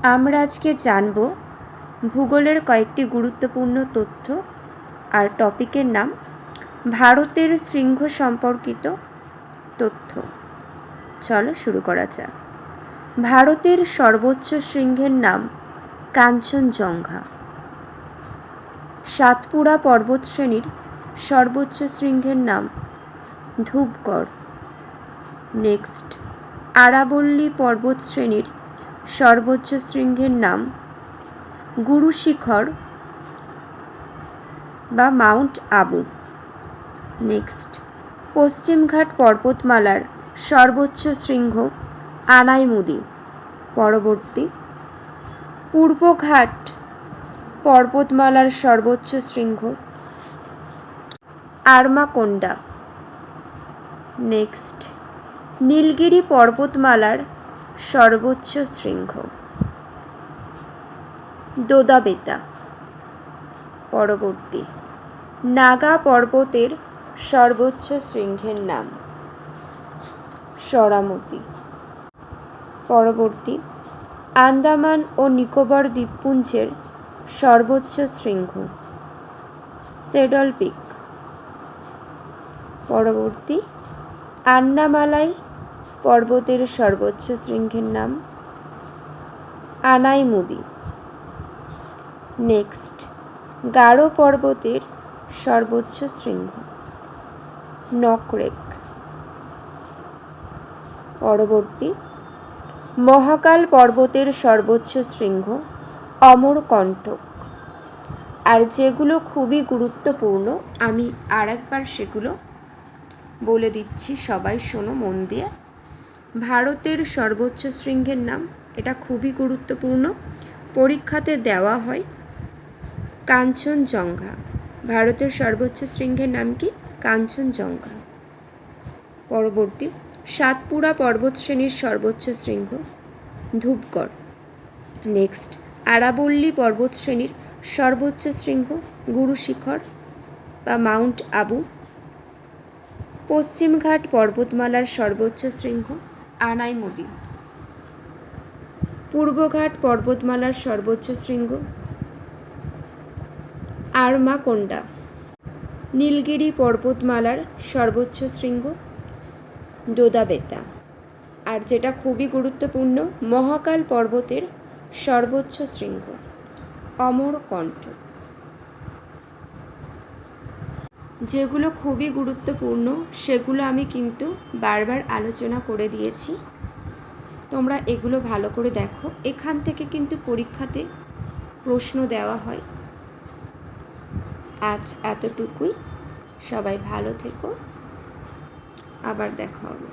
আমরা আজকে জানব ভূগোলের কয়েকটি গুরুত্বপূর্ণ তথ্য আর টপিকের নাম ভারতের শৃঙ্গ সম্পর্কিত তথ্য। চলো শুরু করা যাক। ভারতের সর্বোচ্চ শৃঙ্গের নাম কাঞ্চনজঙ্ঘা। সাতপুরা পর্বতশ্রেণীর সর্বোচ্চ শৃঙ্গের নাম ধূপগড়। নেক্সট, আরাবল্লী পর্বতশ্রেণীর সর্বোচ্চ শৃঙ্গের নাম গুরু শিখর বা মাউন্ট আবু। নেক্সট, পশ্চিমঘাট পর্বতমালার সর্বোচ্চ শৃঙ্গ আনাইমুদি। পরবর্তী, পূর্বঘাট পর্বতমালার সর্বোচ্চ শৃঙ্গ আরমাকোন্ডা। নেক্সট, নীলগিরি পর্বতমালার সর্বোচ্চ শৃঙ্গ দোদাবেতা। পরবর্তী, নাগা পর্বতের সর্বোচ্চ শৃঙ্গের নাম সরামতি। পরবর্তী, আন্দামান ও নিকোবর দ্বীপপুঞ্জের সর্বোচ্চ শৃঙ্গ সেডল পিক। পরবর্তী, আন্নামালাই পর্বতের সর্বোচ্চ শৃঙ্গের নাম আনাইমুদি। নেক্সট, গারো পর্বতের সর্বোচ্চ শৃঙ্গ নকরেক। পরবর্তী, মহাকাল পর্বতের সর্বোচ্চ শৃঙ্গ অমরকণ্টক। আর যেগুলো খুবই গুরুত্বপূর্ণ আমি আরেকবার সেগুলো বলে দিচ্ছি, সবাই শোনো মন দিয়ে। ভারতের সর্বোচ্চ শৃঙ্গের নাম, এটা খুবই গুরুত্বপূর্ণ, পরীক্ষাতে দেওয়া হয়, কাঞ্চনজঙ্ঘা। ভারতের সর্বোচ্চ শৃঙ্গের নাম কি? কাঞ্চনজঙ্ঘা। পরবর্তী, সাতপুরা পর্বতশ্রেণীর সর্বোচ্চ শৃঙ্গ ধূপগড়। নেক্সট, আরাবল্লী পর্বতশ্রেণীর সর্বোচ্চ শৃঙ্গ গুরু শিখর বা মাউন্ট আবু। পশ্চিমঘাট পর্বতমালার সর্বোচ্চ শৃঙ্গ আনাইমুদি। পূর্বঘাট পর্বতমালার সর্বোচ্চ শৃঙ্গ আরমাকোন্ডা। নীলগিরি পর্বতমালার সর্বোচ্চ শৃঙ্গ দোদাবেতা। আর যেটা খুবই গুরুত্বপূর্ণ, মহাকাল পর্বতের সর্বোচ্চ শৃঙ্গ অমরকণ্টক। যেগুলো খুবই গুরুত্বপূর্ণ সেগুলো আমি কিন্তু বারবার আলোচনা করে দিয়েছি, তোমরা এগুলো ভালো করে দেখো। এখান থেকে কিন্তু পরীক্ষাতে প্রশ্ন দেওয়া হয়। আজ এতটুকুই, সবাই ভালো থেকো, আবার দেখা হবে।